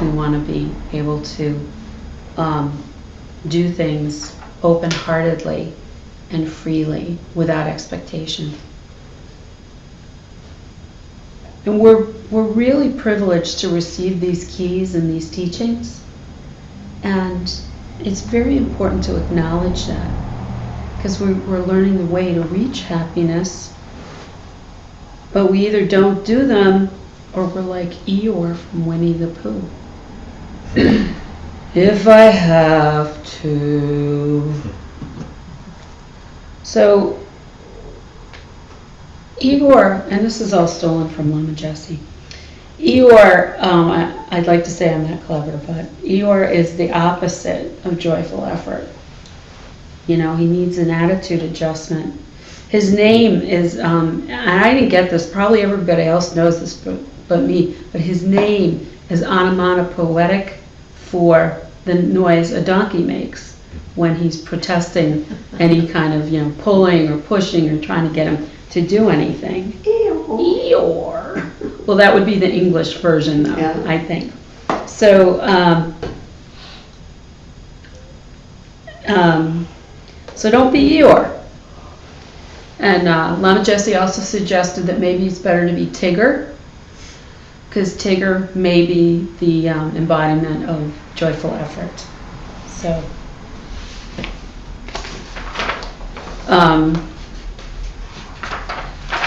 we want to be able to do things open-heartedly and freely without expectation. And we're really privileged to receive these keys and these teachings. And it's very important to acknowledge that, because we're learning the way to reach happiness, but we either don't do them or we're like Eeyore from Winnie the Pooh. If I have to. So, Eeyore, and this is all stolen from Lemon Jessie. Eeyore, I'd like to say I'm not clever, but Eeyore is the opposite of joyful effort. You know, he needs an attitude adjustment. His name is, and I didn't get this, probably everybody else knows this but me, but his name is onomatopoetic for the noise a donkey makes when he's protesting any kind of, pulling or pushing or trying to get him to do anything. Eeyore. Well, that would be the English version, though, yeah. I think. So, so don't be Eeyore. And Lama Jessie also suggested that maybe it's better to be Tigger, because Tigger may be the embodiment of joyful effort.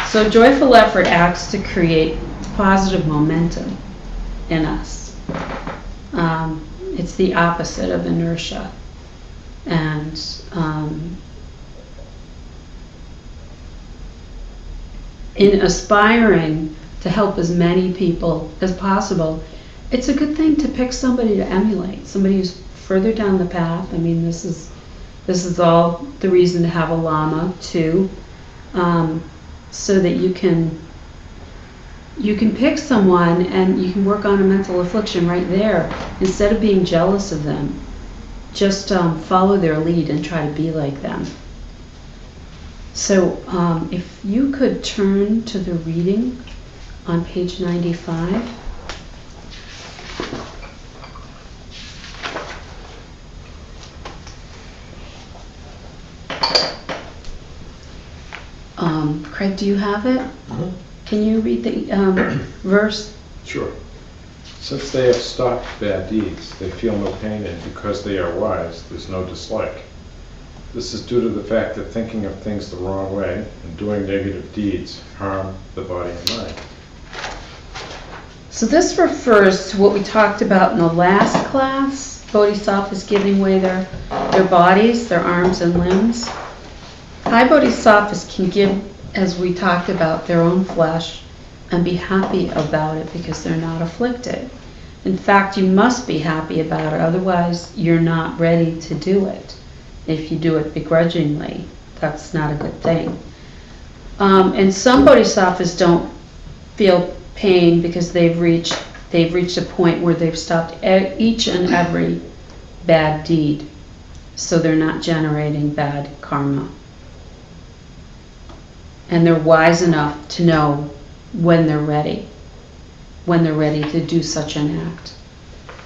So joyful effort acts to create positive momentum in us. It's the opposite of inertia. And in aspiring to help as many people as possible, it's a good thing to pick somebody to emulate, somebody who's further down the path. I mean, this is all the reason to have a Lama too, so that you can pick someone and you can work on a mental affliction right there instead of being jealous of them. Just follow their lead and try to be like them. So if you could turn to the reading on page 95. Craig, do you have it? Mm-hmm. Can you read the verse? Sure. Since they have stopped bad deeds, they feel no pain, and because they are wise, there's no dislike. This is due to the fact that thinking of things the wrong way and doing negative deeds harm the body and mind. So this refers to what we talked about in the last class. Bodhisattvas giving away their bodies, their arms and limbs. High Bodhisattvas can give, as we talked about, their own flesh and be happy about it because they're not afflicted. In fact, you must be happy about it, otherwise you're not ready to do it. If you do it begrudgingly, that's not a good thing. And some Bodhisattvas don't feel pain because they've reached a point where they've stopped each and every bad deed, so they're not generating bad karma. And they're wise enough to know when they're ready to do such an act,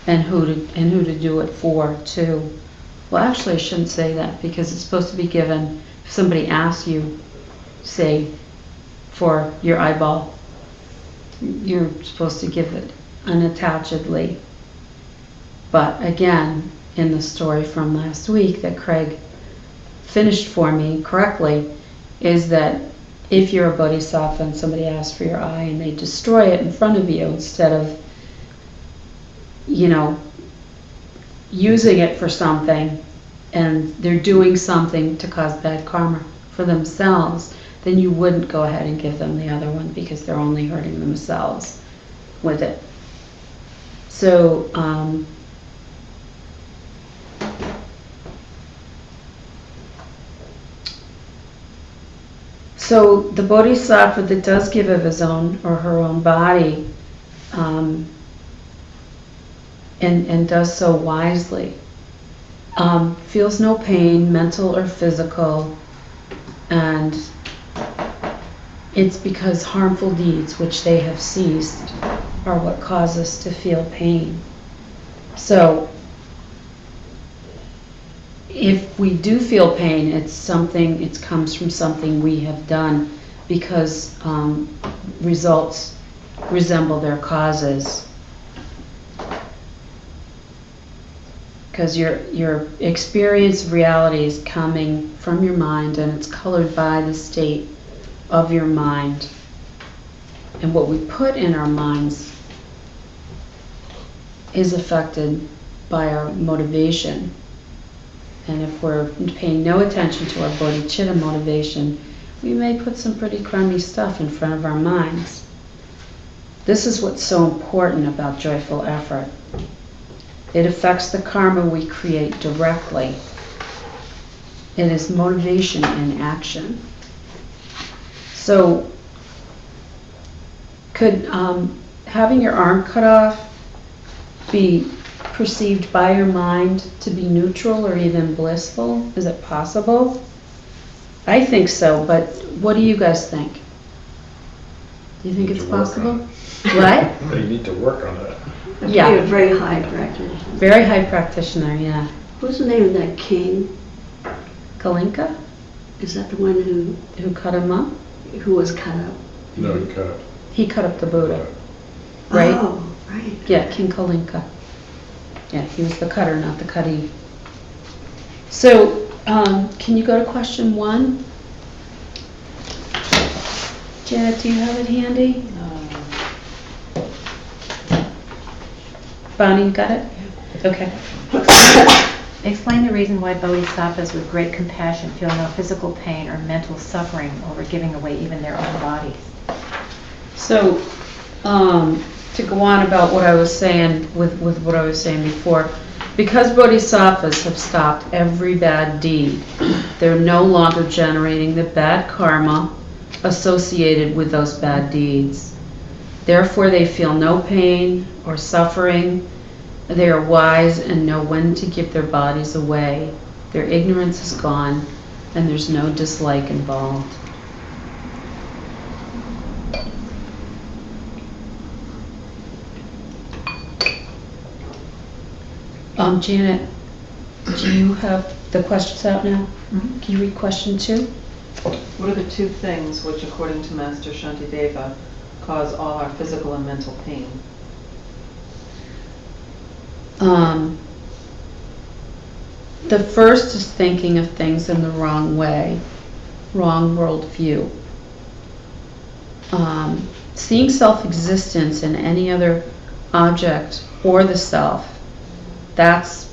and who to do it for too. Well, actually, I shouldn't say that, because it's supposed to be given if somebody asks you, say, for your eyeball. You're supposed to give it unattachedly. But again, in the story from last week that Craig finished for me correctly, is that if you're a bodhisattva and somebody asks for your eye and they destroy it in front of you instead of, using it for something, and they're doing something to cause bad karma for themselves, then you wouldn't go ahead and give them the other one, because they're only hurting themselves with it. So, so the bodhisattva that does give of his own or her own body, and does so wisely, feels no pain, mental or physical, and it's because harmful deeds which they have ceased are what cause us to feel pain. So if we do feel pain, it comes from something we have done because results resemble their causes. Because your experience of reality is coming from your mind, and it's colored by the state of your mind. And what we put in our minds is affected by our motivation. And if we're paying no attention to our bodhicitta motivation, we may put some pretty crummy stuff in front of our minds. This is what's so important about joyful effort. It affects the karma we create directly. It is motivation in action. So, could having your arm cut off be perceived by your mind to be neutral or even blissful? Is it possible? I think so, but what do you guys think? Do you think it's possible? What? They need to work on that. Yeah. You're a very high practitioner. Very high practitioner, yeah. What's the name of that king? Kalinka, Is that the one who cut him up? who was cut up? No, you cut it. He cut up the Buddha, right? Oh, right. Yeah, King Kalinka. Yeah, he was the cutter, not the cuttee. So, can you go to question 1? Janet, do you have it handy? Bonnie, you got it? Okay. Explain the reason why bodhisattvas with great compassion feel no physical pain or mental suffering over giving away even their own bodies. So, to go on about what I was saying with what I was saying before, because bodhisattvas have stopped every bad deed, they're no longer generating the bad karma associated with those bad deeds. Therefore, they feel no pain or suffering. They are wise and know when to give their bodies away. Their ignorance is gone, and there's no dislike involved. Janet, do you have the questions out now? Mm-hmm. Can you read question 2? What are the 2 things which, according to Master Shantideva, cause all our physical and mental pain? The first is thinking of things in the wrong way, wrong worldview. Seeing self-existence in any other object or the self, that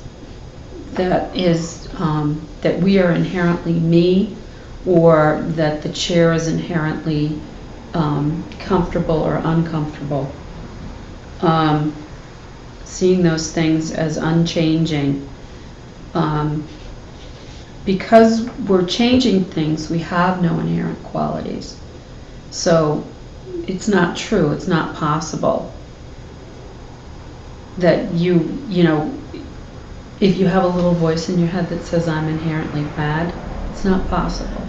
we are inherently me, or that the chair is inherently comfortable or uncomfortable. Seeing those things as unchanging. Because we're changing things, we have no inherent qualities. So it's not true, it's not possible that you know, if you have a little voice in your head that says I'm inherently bad, it's not possible.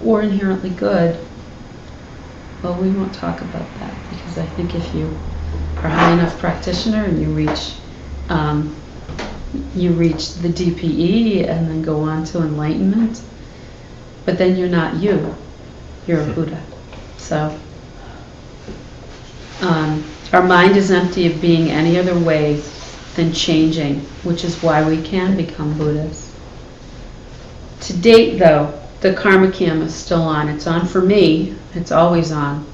Or inherently good. Well, we won't talk about that, because I think if you are a high enough practitioner and you reach the DPE and then go on to enlightenment, but then you're not you, you're a Buddha. So our mind is empty of being any other way than changing, which is why we can become Buddhas. To date, though, the karma cam is still on. It's on for me. It's always on.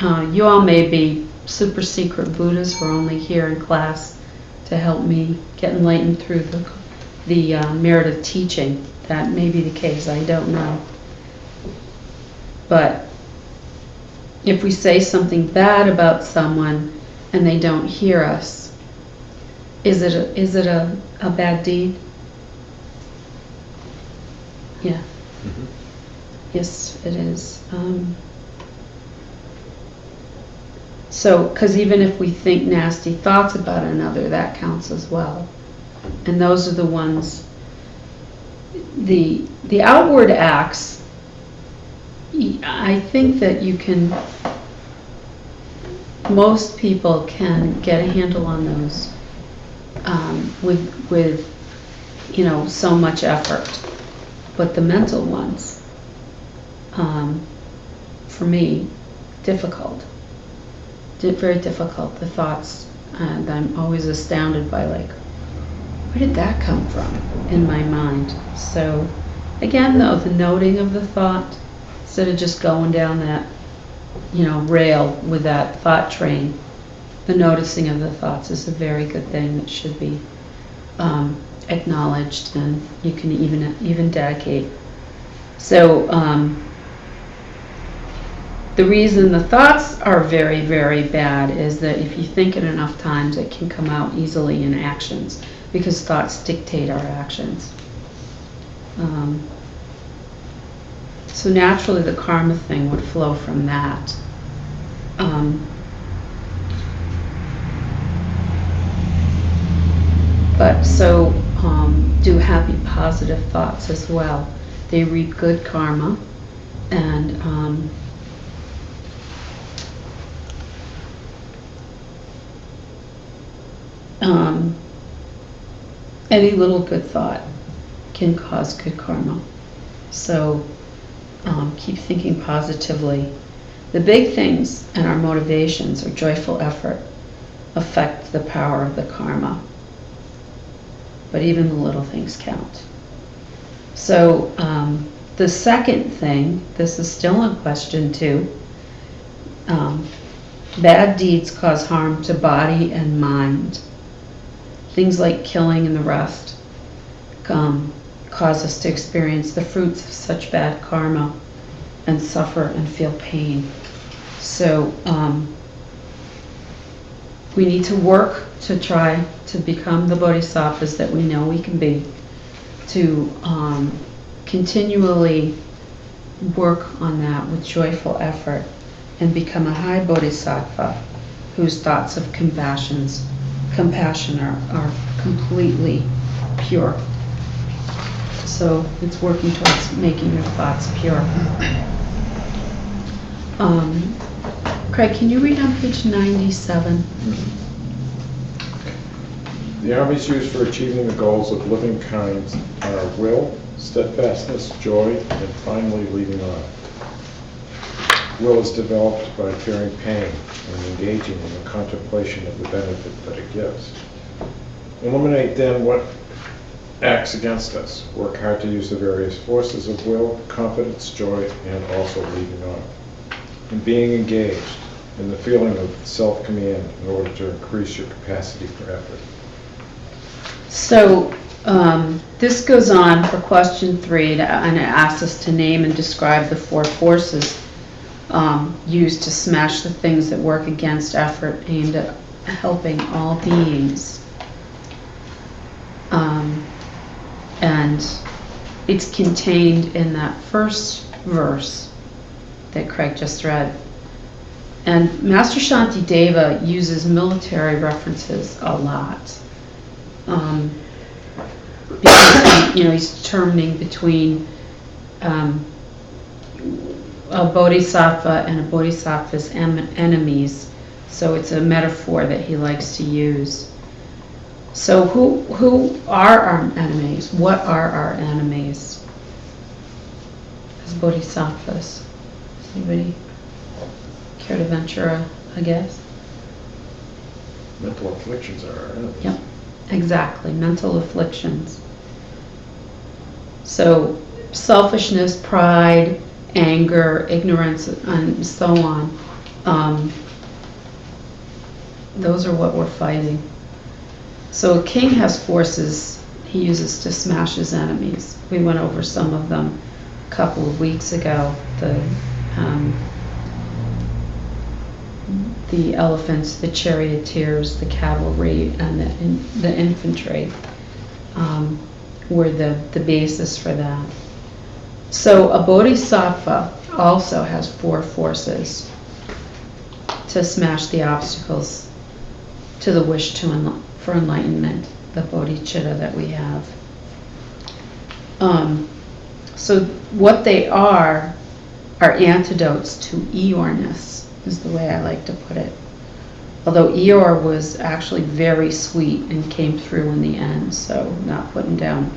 You all may be super secret Buddhas. We're only here in class to help me get enlightened through the merit of teaching. That may be the case. I don't know. But if we say something bad about someone and they don't hear us, is it a bad deed? Yeah. Mm-hmm. Yes, it is. So, because even if we think nasty thoughts about another, that counts as well. And those are the ones, the outward acts, I think that you can most people can get a handle on those with so much effort. But the mental ones, for me, difficult. Very difficult, the thoughts. And I'm always astounded by, like, where did that come from in my mind? So, again, though, the noting of the thought, instead of just going down that, rail with that thought train, the noticing of the thoughts is a very good thing that should be acknowledged, and you can even dedicate. So, the reason the thoughts are very, very bad is that if you think it enough times, it can come out easily in actions, because thoughts dictate our actions. So naturally the karma thing would flow from that. But so do happy, positive thoughts as well. They reap good karma, and any little good thought can cause good karma. So keep thinking positively. The big things and our motivations or joyful effort affect the power of the karma. But even the little things count. So the second thing, this is still in question too, bad deeds cause harm to body and mind. Things like killing and the rest cause us to experience the fruits of such bad karma and suffer and feel pain. So we need to work to try to become the bodhisattvas that we know we can be, to continually work on that with joyful effort and become a high bodhisattva whose thoughts of compassion are completely pure. So it's working towards making your thoughts pure. Craig, can you read on page 97? The armies used for achieving the goals of living kinds are will, steadfastness, joy, and finally leading on. Will is developed by fearing pain and engaging in the contemplation of the benefit that it gives. Eliminate then what acts against us. Work hard to use the various forces of will, confidence, joy, and also leading on. And being engaged in the feeling of self-command in order to increase your capacity for effort. So this goes on for question 3, and it asks us to name and describe the 4 forces used to smash the things that work against effort aimed at helping all beings. And it's contained in that first verse that Craig just read. And Master Shantideva uses military references a lot. Because he's determining between a bodhisattva and a bodhisattva's enemies. So it's a metaphor that he likes to use. So who are our enemies? What are our enemies as bodhisattvas? Does anybody care to venture a guess? Mental afflictions are our enemies. Yep, exactly. Mental afflictions. So selfishness, pride, anger, ignorance, and so on. Those are what we're fighting. So a king has forces he uses to smash his enemies. We went over some of them a couple of weeks ago. The elephants, the charioteers, the cavalry, and the infantry were the basis for that. So a bodhisattva also has 4 forces to smash the obstacles to the wish for enlightenment, the bodhicitta that we have. So what they are antidotes to Eeyorness, is the way I like to put it. Although Eeyore was actually very sweet and came through in the end, so not putting down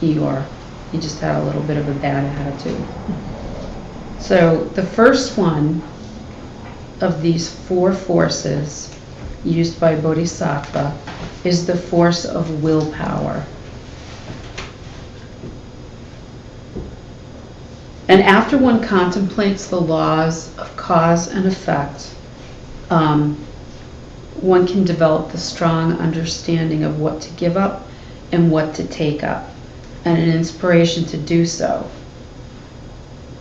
Eeyore. He just had a little bit of a bad attitude. So the first one of these 4 forces used by Bodhisattva is the force of willpower. And after one contemplates the laws of cause and effect, one can develop the strong understanding of what to give up and what to take up, and an inspiration to do so.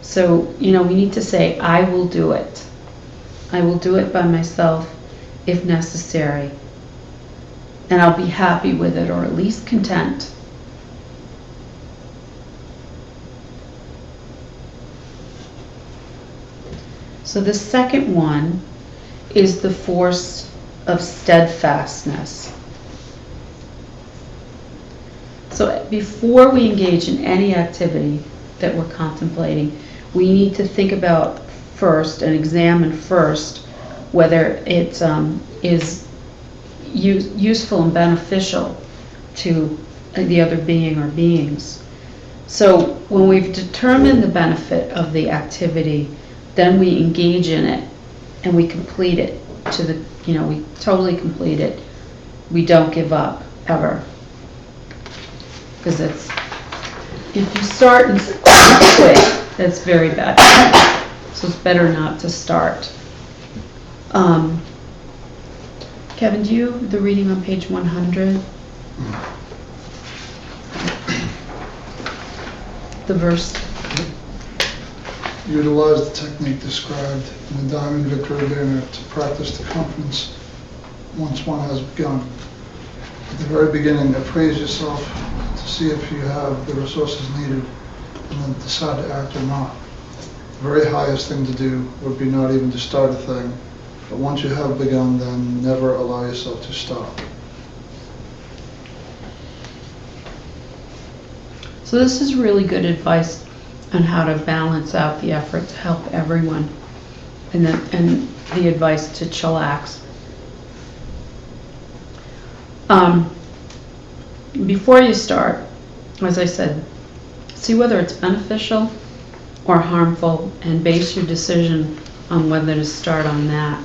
So, we need to say, I will do it. I will do it by myself if necessary. And I'll be happy with it, or at least content. So the second one is the force of steadfastness. So before we engage in any activity that we're contemplating, we need to think about first and examine first whether it is useful and beneficial to the other being or beings. So when we've determined the benefit of the activity, then we engage in it and we complete it we totally complete it. We don't give up, ever. Because if you start and quit, that's very bad. So it's better not to start. Kevin, do you have the reading on page 100? The verse. Utilize the technique described in the Diamond Victory Banner to practice the confidence once one has begun. At the very beginning, appraise yourself to see if you have the resources needed and then decide to act or not. The very highest thing to do would be not even to start a thing, but once you have begun, then never allow yourself to stop. So this is really good advice on how to balance out the effort to help everyone, and the advice to chillax. Before you start, as I said, see whether it's beneficial or harmful and base your decision on whether to start on that.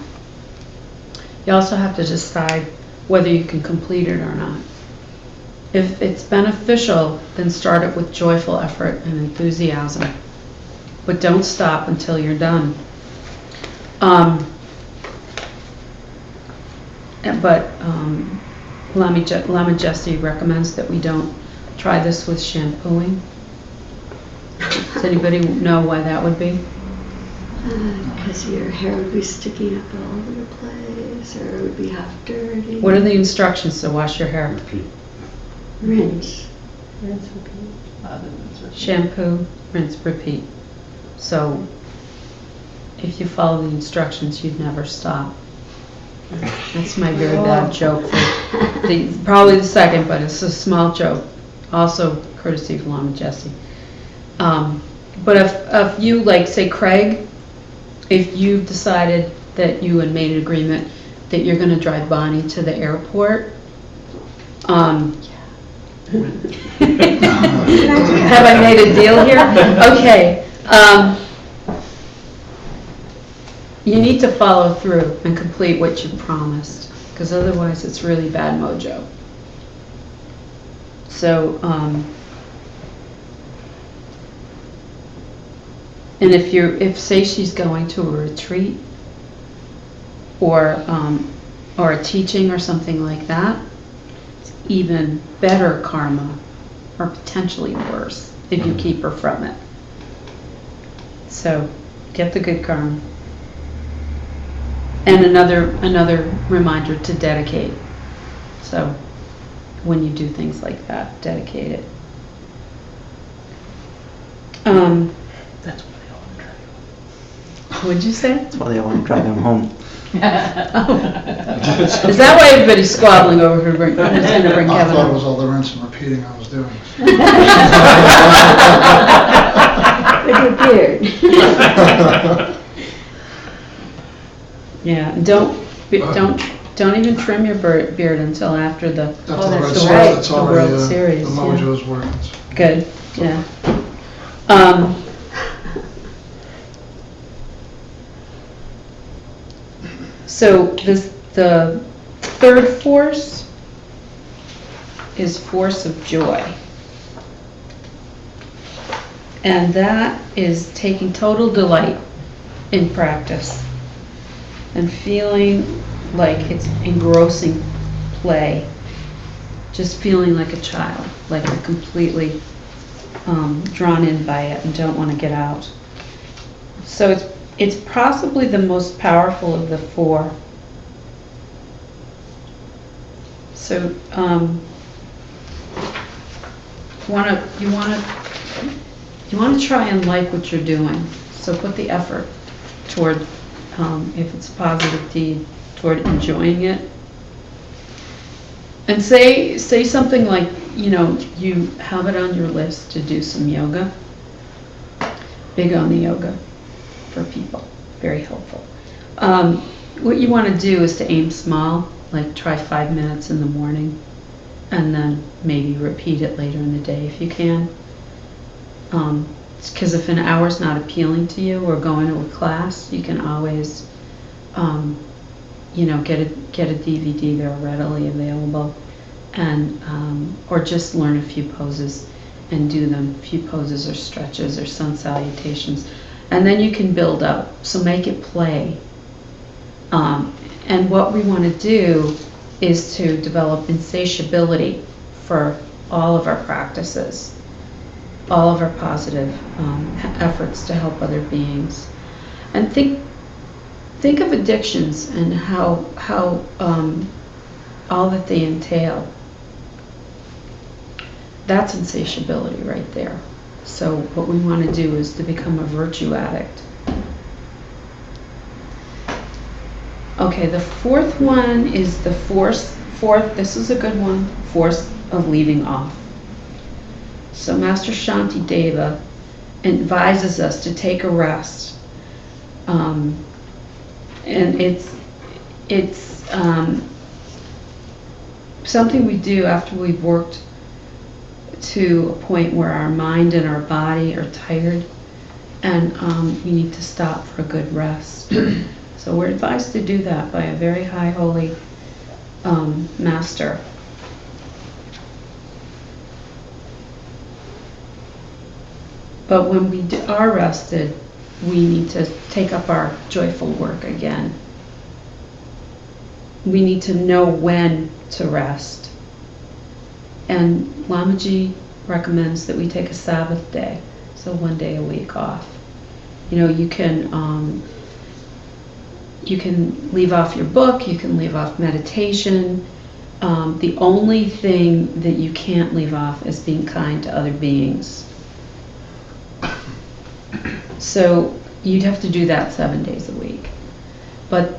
You also have to decide whether you can complete it or not. If it's beneficial, then start it with joyful effort and enthusiasm. But don't stop until you're done. Lama Jesse recommends that we don't try this with shampooing. Does anybody know why that would be? Because your hair would be sticking up all over the place, or it would be half dirty. What are the instructions to wash your hair? Repeat. Rinse. Shampoo, rinse, repeat. So if you follow the instructions, you'd never stop. That's my very bad joke. Probably the second, but it's a small joke. Also courtesy of Lama Jesse. But if you, like, say Craig, if you've decided that you had made an agreement that you're going to drive Bonnie to the airport, have I made a deal here? Okay. You need to follow through and complete what you promised, because otherwise it's really bad mojo. So, and if say she's going to a retreat or a teaching or something like that, it's even better karma, or potentially worse, if you keep her from it. So get the good karma. And another reminder to dedicate. So when you do things like that, dedicate it. That's why they all want to drive him. What'd you say? That's why they all want to drive him home. Is that why everybody's squabbling over who's going to bring I Kevin thought it home? was all the rinse and repeating I was doing. With your beard. Yeah, don't don't even trim your beard until after the, After Oh, the that's Red Sox, right, it's the already, World Series, the yeah. mojo's working. good, yeah. So the third force is force of joy. And that is taking total delight in practice and feeling like it's engrossing play. Just feeling like a child, like you're completely drawn in by it and don't want to get out. So it's possibly the most powerful of the four. So you want to try and like what you're doing. So put the effort toward, if it's a positive deed, toward enjoying it. And say something like, you have it on your list to do some yoga. Big on the yoga for people, very helpful. What you want to do is to aim small, like try 5 minutes in the morning, and then maybe repeat it later in the day if you can. Because if an hour's not appealing to you or going to a class, you can always, get a DVD. They're readily available, and or just learn a few poses and do them. A few poses or stretches or sun salutations, and then you can build up. So make it play. And what we want to do is to develop insatiability for all of our practices, all of our positive efforts to help other beings. And think of addictions and how all that they entail. That's insatiability right there. So what we want to do is to become a virtue addict. Okay, the fourth one is the fourth, this is a good one, force of leaving off. So Master Shantideva advises us to take a rest. And it's something we do after we've worked to a point where our mind and our body are tired, and we need to stop for a good rest. So we're advised to do that by a very high holy master. But when we are rested, we need to take up our joyful work again. We need to know when to rest. And Lamaji recommends that we take a Sabbath day, so 1 day a week off. You can leave off your book, you can leave off meditation. The only thing that you can't leave off is being kind to other beings. So you'd have to do that 7 days a week. But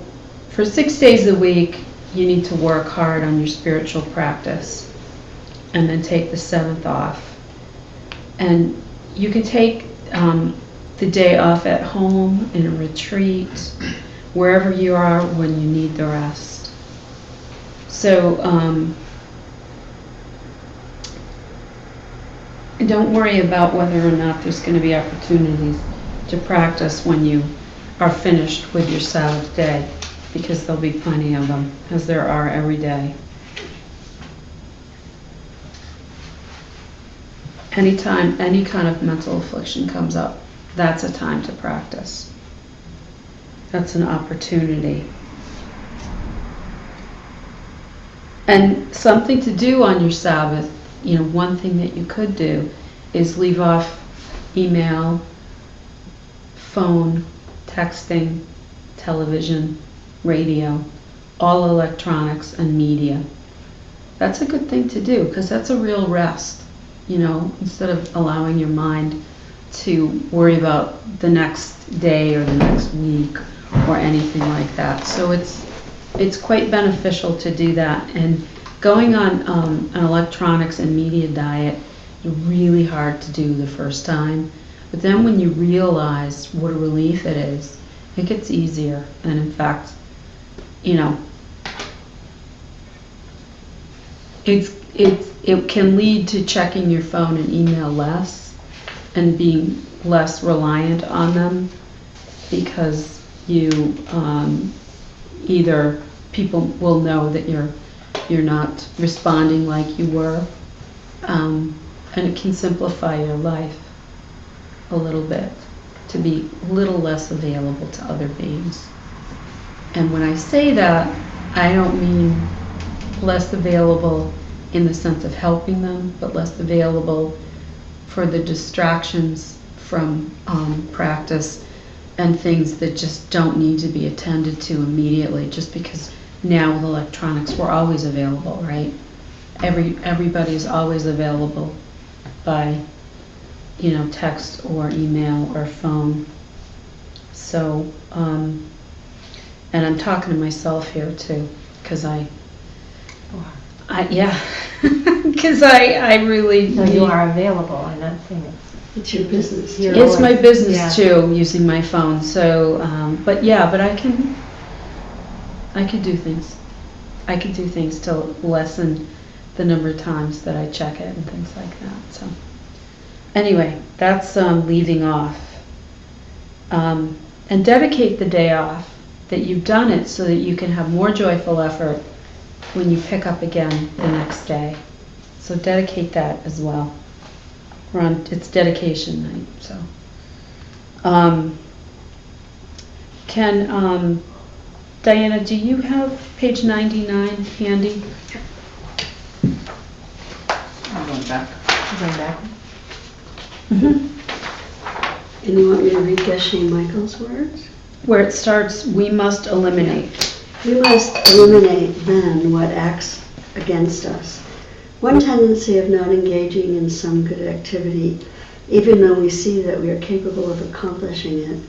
for 6 days a week, you need to work hard on your spiritual practice and then take the 7th off. And you can take the day off at home, in a retreat, wherever you are when you need the rest. So don't worry about whether or not there's going to be opportunities to practice when you are finished with your Sabbath day, because there'll be plenty of them, as there are every day. Anytime any kind of mental affliction comes up, that's a time to practice. That's an opportunity. And something to do on your Sabbath, one thing that you could do is leave off email, phone, texting, television, radio, all electronics and media. That's a good thing to do, because that's a real rest, instead of allowing your mind to worry about the next day or the next week or anything like that. So it's quite beneficial to do that. And going on an electronics and media diet is really hard to do the first time. But then when you realize what a relief it is, it gets easier. And in fact, it can lead to checking your phone and email less and being less reliant on them, because you either people will know that you're not responding like you were, and it can simplify your life a little bit to be a little less available to other beings. And when I say that, I don't mean less available in the sense of helping them, but less available for the distractions from practice and things that just don't need to be attended to immediately, just because now with electronics we're always available, right? Everybody's always available by, text or email or phone. So, and I'm talking to myself here too, because because I really So you are available, I'm not saying It's your business. it's my business Yeah. too, using my phone. So, but I could do things. I could do things to lessen the number of times that I check it and things like that. So, anyway, that's leaving off. And dedicate the day off that you've done it so that you can have more joyful effort when you pick up again the next day. So dedicate that as well. It's dedication night, so. Diana, do you have page 99 handy? I'm going back. going back. And you want me to read Geshe Michael's words? Where it starts, we must eliminate. We must eliminate then what acts against us. One tendency of not engaging in some good activity, even though we see that we are capable of accomplishing it,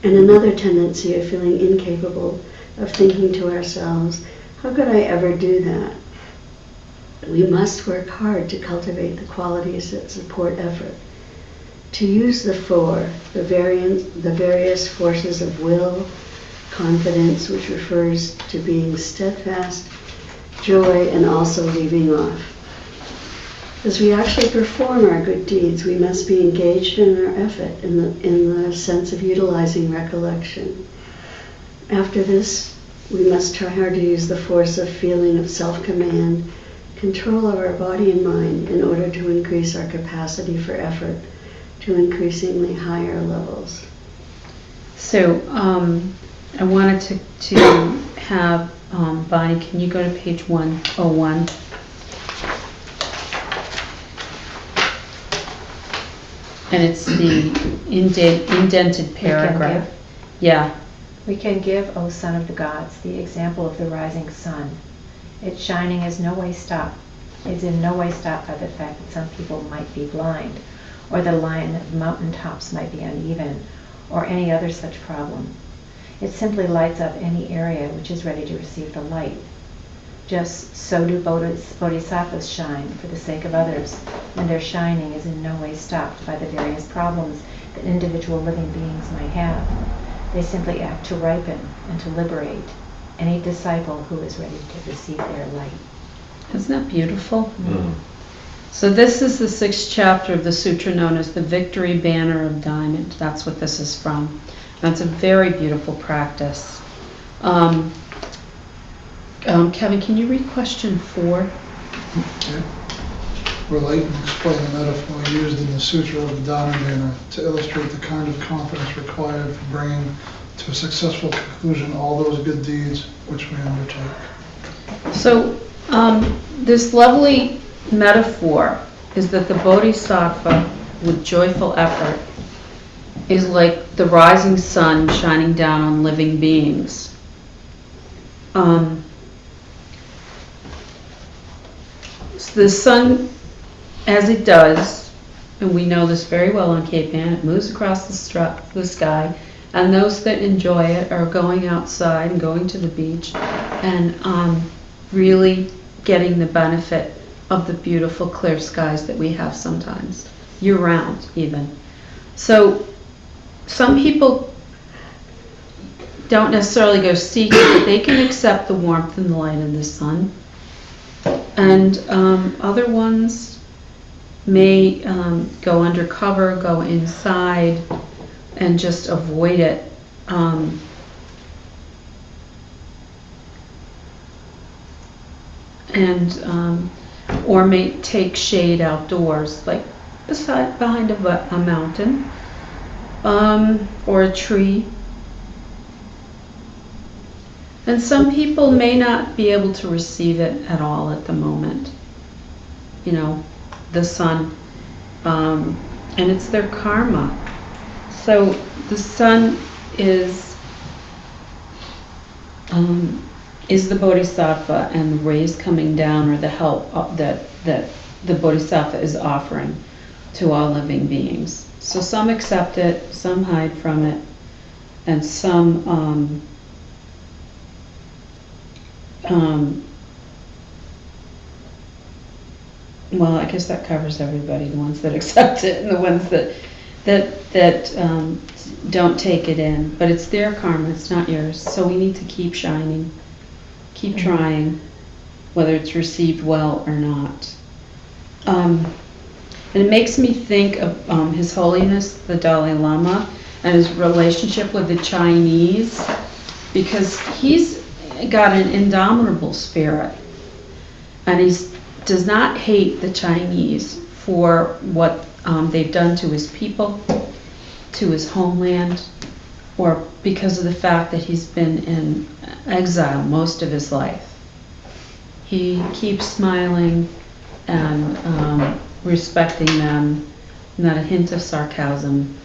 and another tendency of feeling incapable of thinking to ourselves, how could I ever do that? We must work hard to cultivate the qualities that support effort, to use the various forces of will, confidence, which refers to being steadfast, joy, and also leaving off. As we actually perform our good deeds, we must be engaged in our effort in the sense of utilizing recollection. After this, we must try hard to use the force of feeling of self-command, control of our body and mind in order to increase our capacity for effort to increasingly higher levels. So I wanted to have, Bonnie, can you go to page 101? And it's the indented paragraph. Yeah. We can give, O Son of the Gods, the example of the rising sun. Its shining is in no way stopped by the fact that some people might be blind, or the line of mountain tops might be uneven, or any other such problem. It simply lights up any area which is ready to receive the light. Just so do bodhisattvas shine for the sake of others, and their shining is in no way stopped by the various problems that individual living beings might have. They simply act to ripen and to liberate any disciple who is ready to receive their light. Isn't that beautiful? So this is the 6th chapter of the sutra known as the Victory Banner of Diamond. That's what this is from. That's a very beautiful practice. Kevin, can you read question 4? Okay. Relate and explain the metaphor used in the Sutra of the Diamond Banner to illustrate the kind of confidence required for bringing to a successful conclusion all those good deeds which we undertake. So this lovely metaphor is that the bodhisattva with joyful effort is like the rising sun shining down on living beings. So the sun, as it does, and we know this very well on Cape Ann, it moves across the sky, and those that enjoy it are going outside and going to the beach and really getting the benefit of the beautiful clear skies that we have sometimes, year-round even. So some people don't necessarily go seek it, but they can accept the warmth and the light of the sun. And other ones may go undercover, go inside, and just avoid it. Or may take shade outdoors, like behind a mountain, or a tree. And some people may not be able to receive it at all at the moment. You know, the sun, and it's their karma. So the sun is the bodhisattva, and the rays coming down are the help that the bodhisattva is offering to all living beings. So some accept it, some hide from it, and some well, I guess that covers everybody, the ones that accept it and the ones that don't take it in. But it's their karma, it's not yours. So we need to keep shining, keep trying, whether it's received well or not. And it makes me think of His Holiness, the Dalai Lama, and his relationship with the Chinese, because he's got an indomitable spirit, and he does not hate the Chinese for what they've done to his people, to his homeland, or because of the fact that he's been in exile most of his life. He keeps smiling and respecting them, not a hint of sarcasm,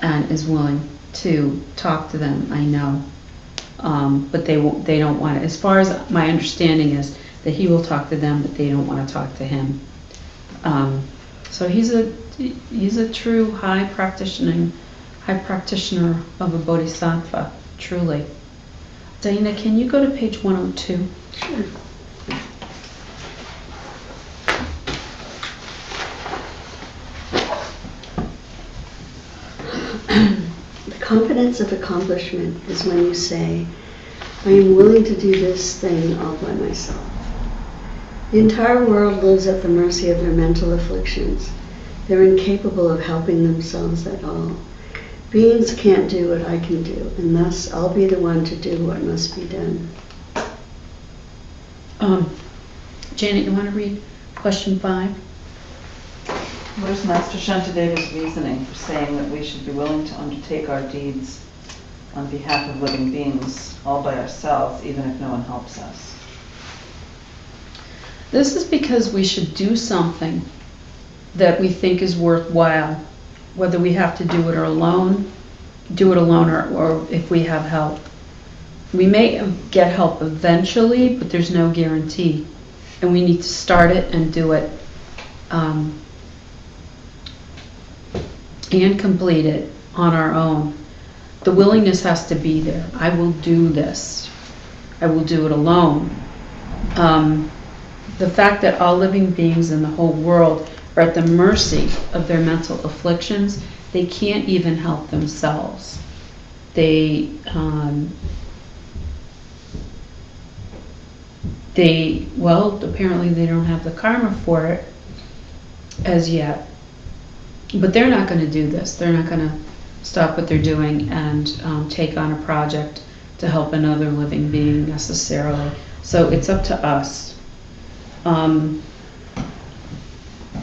and is willing to talk to them, I know. But they don't want it. As far as my understanding is that he will talk to them, but they don't want to talk to him. So he's a true high practitioner of a bodhisattva, truly. Diana, can you go to page 102? Sure. The confidence of accomplishment is when you say, I am willing to do this thing all by myself. The entire world lives at the mercy of their mental afflictions. They're incapable of helping themselves at all. Beings can't do what I can do, and thus I'll be the one to do what must be done. Janet, you want to read question 5? What is Master Shantideva's reasoning for saying that we should be willing to undertake our deeds on behalf of living beings all by ourselves, even if no one helps us? This is because we should do something that we think is worthwhile, whether we have to do it alone, or if we have help. We may get help eventually, but there's no guarantee. And we need to start it and do it and complete it on our own. The willingness has to be there. I will do this. I will do it alone. The fact that all living beings in the whole world are at the mercy of their mental afflictions, they can't even help themselves. Apparently they don't have the karma for it as yet. But they're not going to do this. They're not going to stop what they're doing and take on a project to help another living being necessarily. So it's up to us. And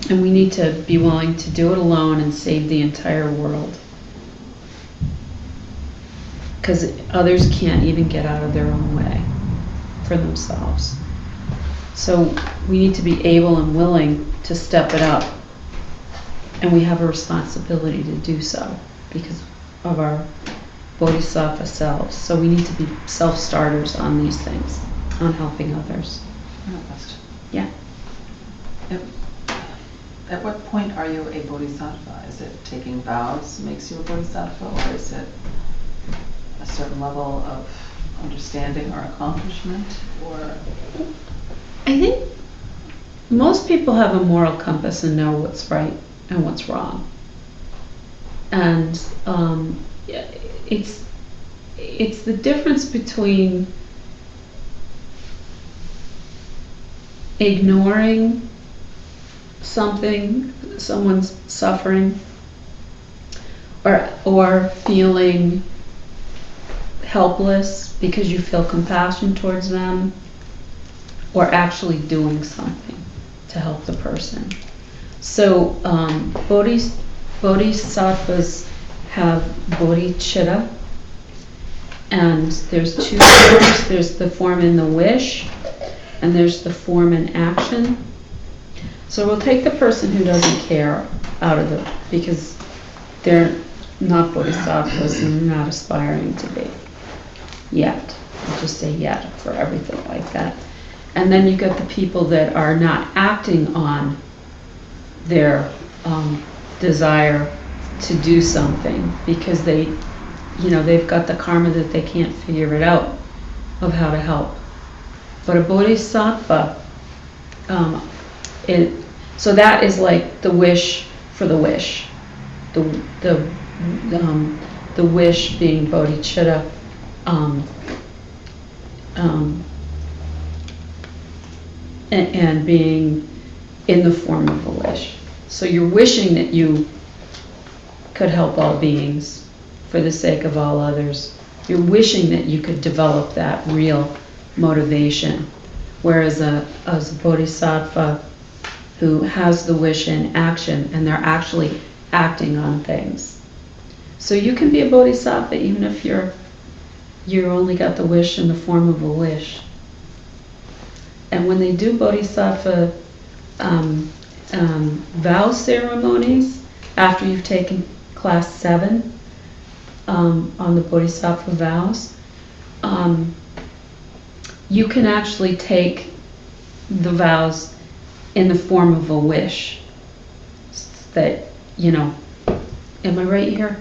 we need to be willing to do it alone and save the entire world. Because others can't even get out of their own way for themselves. So we need to be able and willing to step it up. And we have a responsibility to do so because of our bodhisattva selves. So we need to be self-starters on these things, on helping others. I have a question. Yeah. At what point are you a bodhisattva? Is it taking vows makes you a bodhisattva, or is it a certain level of understanding or accomplishment, or? I think most people have a moral compass and know what's right and what's wrong. And it's the difference between ignoring something, someone's suffering, or feeling helpless because you feel compassion towards them, or actually doing something to help the person. So bodhisattvas have bodhicitta, and there's two forms. There's the form in the wish, and there's the form in action. So we'll take the person who doesn't care out of the, because they're not bodhisattvas and they're not aspiring to be yet. I'll just say yet for everything like that. And then you get the people that are not acting on their desire to do something because they've got the karma that they can't figure it out of how to help. But a bodhisattva, so that is like the wish for the wish, the wish being bodhicitta, and being in the form of a wish. So you're wishing that you could help all beings for the sake of all others. You're wishing that you could develop that real motivation. Whereas as a bodhisattva who has the wish in action, and they're actually acting on things. So you can be a bodhisattva even if you only got the wish in the form of a wish. And when they do bodhisattva vow ceremonies, after you've taken class 7 on the bodhisattva vows, you can actually take the vows in the form of a wish. That, am I right here?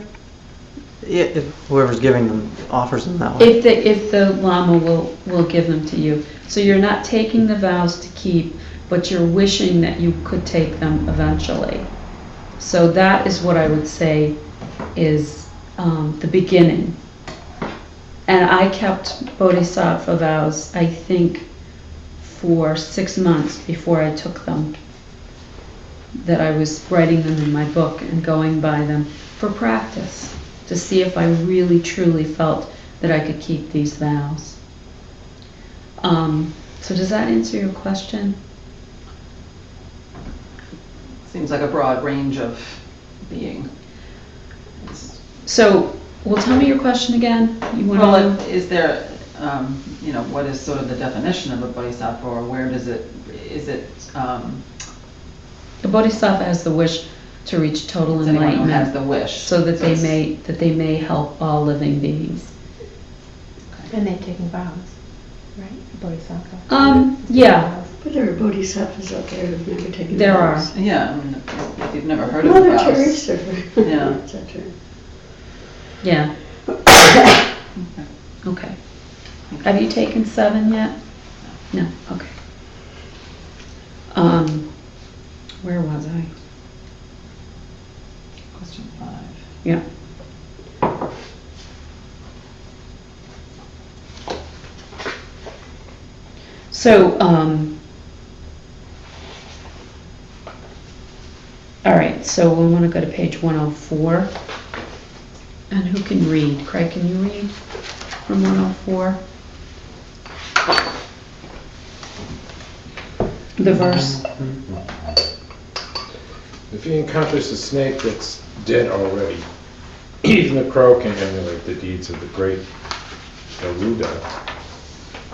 Yeah, if whoever's giving them offers them that way. If the Lama will give them to you. So you're not taking the vows to keep, but you're wishing that you could take them eventually. So that is what I would say is the beginning. And I kept bodhisattva vows, I think, for 6 months before I took them. That I was writing them in my book and going by them for practice, to see if I really truly felt that I could keep these vows. So does that answer your question? Seems like a broad range of being. So, well, tell me your question again. You want Well, to? is there, what is sort of the definition of a bodhisattva, or where is it, The bodhisattva has the wish to reach total is anyone who enlightenment, has the wish? so that they may help all living beings. And they've taken vows, right? Bodhisattva. Yeah, But there are bodhisattvas out there who've never taken there vows. are. Yeah, I mean, if you've never heard of Mother vows. Teresa, Yeah. etc. Yeah. Okay. Have you taken 7 yet? No. Okay. Where was I? Question 5. Yeah. So, all right, so we want to go to page 104. And who can read? Craig, can you read from 104? The verse. If he encounters a snake that's dead already, even a crow can emulate the deeds of the great Garuda.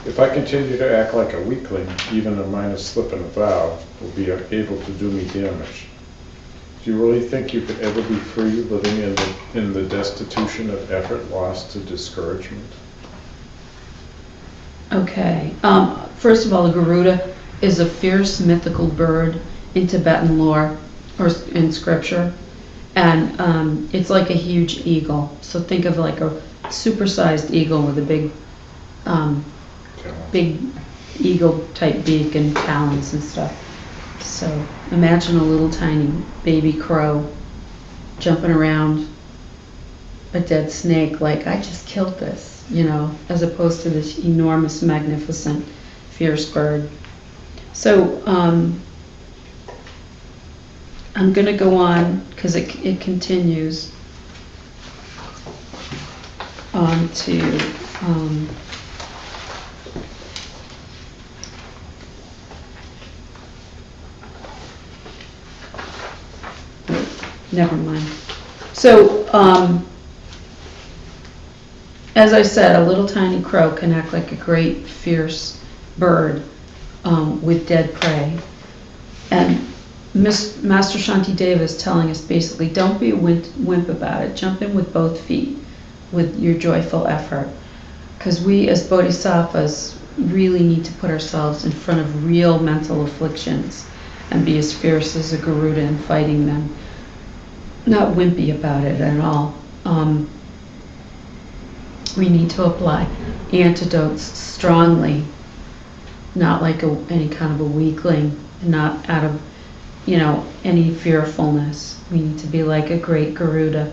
If I continue to act like a weakling, even a minor slip in a vow will be able to do me damage. Do you really think you could ever be free living in the destitution of effort lost to discouragement? Okay. First of all, the Garuda is a fierce mythical bird in Tibetan lore or in scripture, and it's like a huge eagle. So think of like a supersized eagle with a big eagle type beak and talons and stuff. So imagine a little tiny baby crow jumping around a dead snake like, I just killed this, as opposed to this enormous, magnificent, fierce bird. So, I'm gonna go on, because it continues on to, never mind. So, as I said, a little tiny crow can act like a great fierce bird with dead prey. And Master Shanti Deva is telling us basically, don't be a wimp about it. Jump in with both feet with your joyful effort. Because we as bodhisattvas really need to put ourselves in front of real mental afflictions and be as fierce as a Garuda in fighting them. Not wimpy about it at all. We need to apply antidotes strongly, not like any kind of a weakling, not out of, any fearfulness. We need to be like a great Garuda.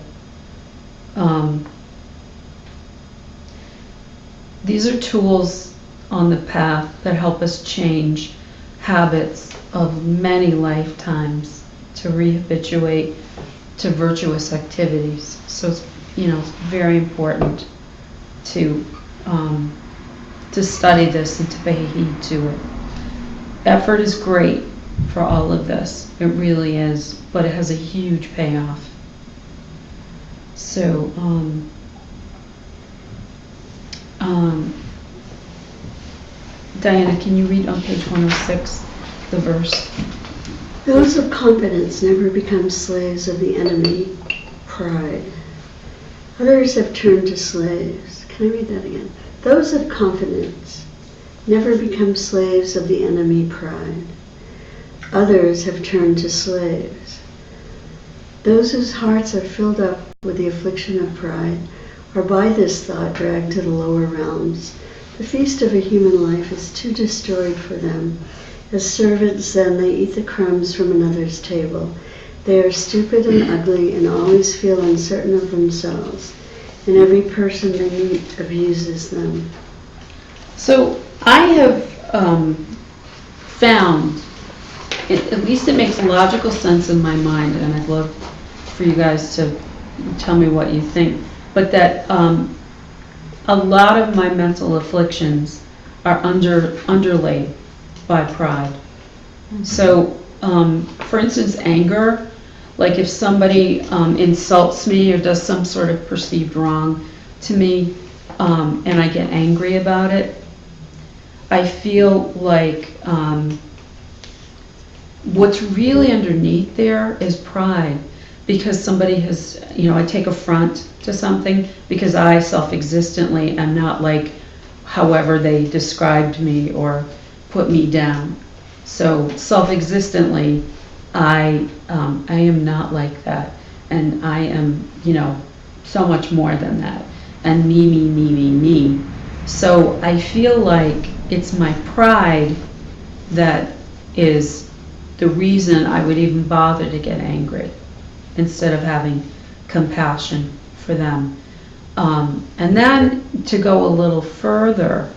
These are tools on the path that help us change habits of many lifetimes to rehabituate to virtuous activities. So it's, it's very important to study this and to pay heed to it. Effort is great for all of this. It really is, but it has a huge payoff. So, Diana, can you read on page 106 the verse? Those of confidence never become slaves of the enemy, pride. Others have turned to slaves. Can I read that again? Those of confidence never become slaves of the enemy, pride. Others have turned to slaves. Those whose hearts are filled up with the affliction of pride are by this thought dragged to the lower realms. The feast of a human life is too destroyed for them. As servants, then, they eat the crumbs from another's table. They are stupid and ugly and always feel uncertain of themselves, and every person they meet abuses them. So I have found, at least it makes logical sense in my mind, and I'd love for you guys to tell me what you think, but that a lot of my mental afflictions are underlaid by pride. So, for instance, anger, like if somebody insults me or does some sort of perceived wrong to me, and I get angry about it, I feel like what's really underneath there is pride, because somebody has, I take affront to something because I self-existently am not like however they described me or put me down. So self-existently, I am not like that, and I am, so much more than that, and me. So I feel like it's my pride that is the reason I would even bother to get angry instead of having compassion for them. And then to go a little further,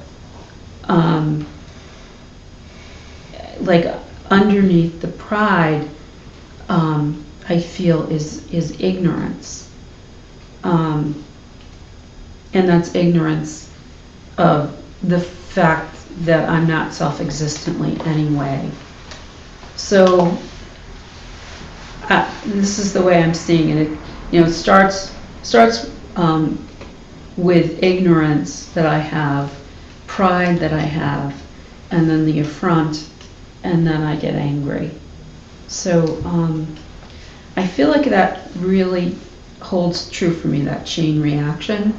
like underneath the pride, I feel is ignorance. And that's ignorance of the fact that I'm not self-existently anyway. So this is the way I'm seeing it. It starts with ignorance that I have, pride that I have, and then the affront, and then I get angry. So I feel like that really holds true for me, that chain reaction.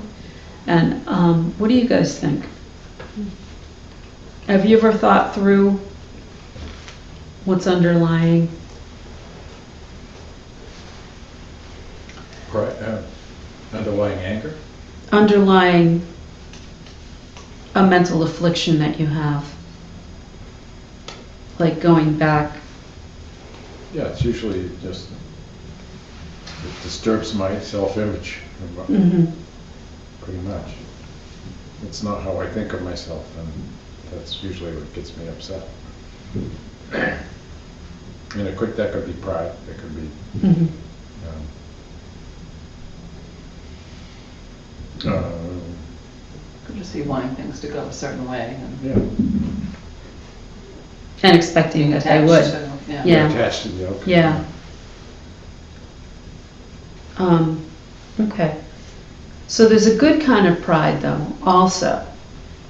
And what do you guys think? Have you ever thought through what's underlying? Underlying anger? Underlying a mental affliction that you have. Like going back. Yeah, it's usually just, it disturbs my self-image, Mm-hmm. pretty much. It's not how I think of myself, and that's usually what gets me upset. And that could be pride, that could be, Mhm. Could just be wanting things to go a certain way and yeah, And expecting that they would. attached to, yeah. Yeah. attached to the outcome. Yeah. Okay. So there's a good kind of pride though, also.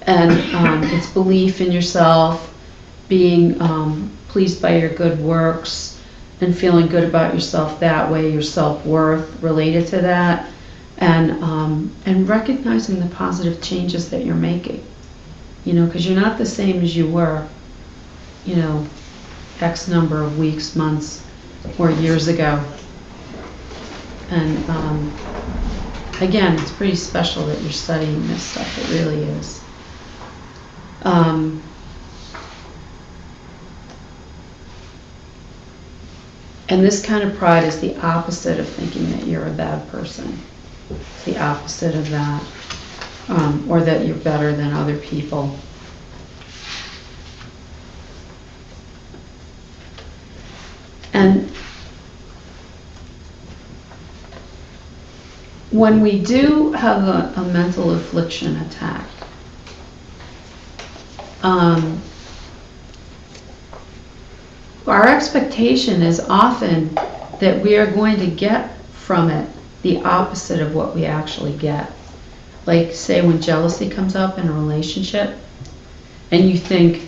And it's belief in yourself, being pleased by your good works, and feeling good about yourself that way, your self-worth related to that, and recognizing the positive changes that you're making. You know, because you're not the same as you were, you know, X number of weeks, months, or years ago. And again, it's pretty special that you're studying this stuff. It really is. And this kind of pride is the opposite of thinking that you're a bad person. It's the opposite of that. Or that you're better than other people. And when we do have a mental affliction attack, our expectation is often that we are going to get from it the opposite of what we actually get. Like, say, when jealousy comes up in a relationship, and you think,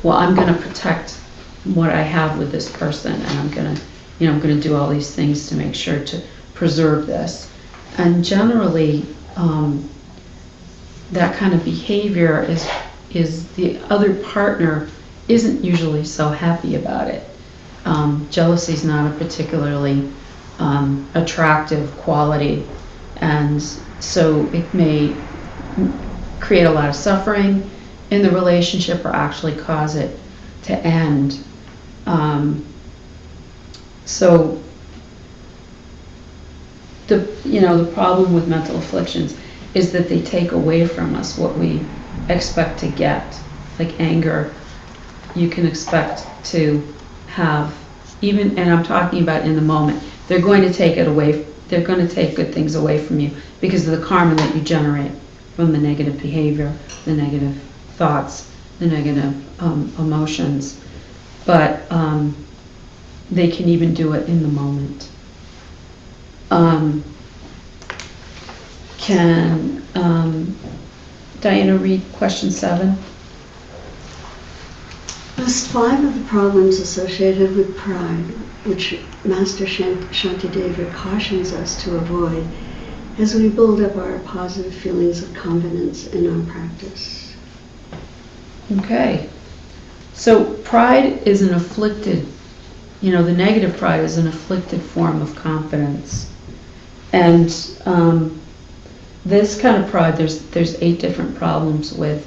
well, I'm going to protect what I have with this person, and I'm going to do all these things to make sure to preserve this. And generally, that kind of behavior is the other partner isn't usually so happy about it. Jealousy is not a particularly attractive quality, and so it may create a lot of suffering in the relationship or actually cause it to end. So the problem with mental afflictions is that they take away from us what we expect to get. Like anger, you can expect to have, even, and I'm talking about in the moment, they're going to take it away, they're going to take good things away from you because of the karma that you generate from the negative behavior, the negative thoughts, the negative emotions. But they can even do it in the moment. Can Diana read question 7? List 5 of the problems associated with pride, which Master Shantideva cautions us to avoid as we build up our positive feelings of confidence in our practice. Okay. So pride is an afflicted, the negative pride is an afflicted form of confidence. And this kind of pride, there's 8 different problems with.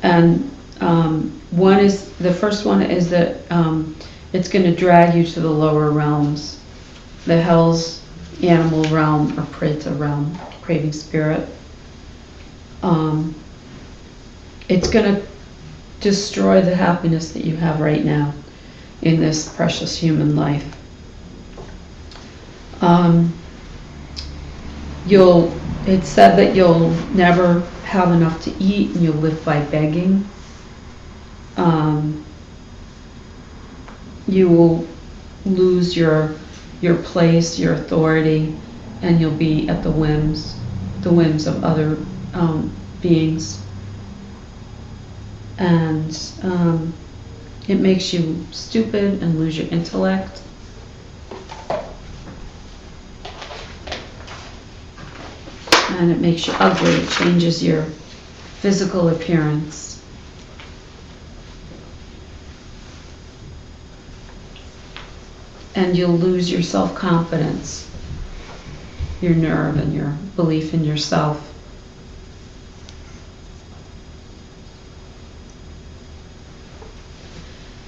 And the first one is that it's going to drag you to the lower realms, the hell's animal realm or preta realm, craving spirit. It's going to destroy the happiness that you have right now in this precious human life. It's said that you'll never have enough to eat and you'll live by begging. You will lose your place, your authority, and you'll be at the whims of other beings. And it makes you stupid and lose your intellect. And it makes you ugly. It changes your physical appearance. And you'll lose your self-confidence, your nerve, and your belief in yourself.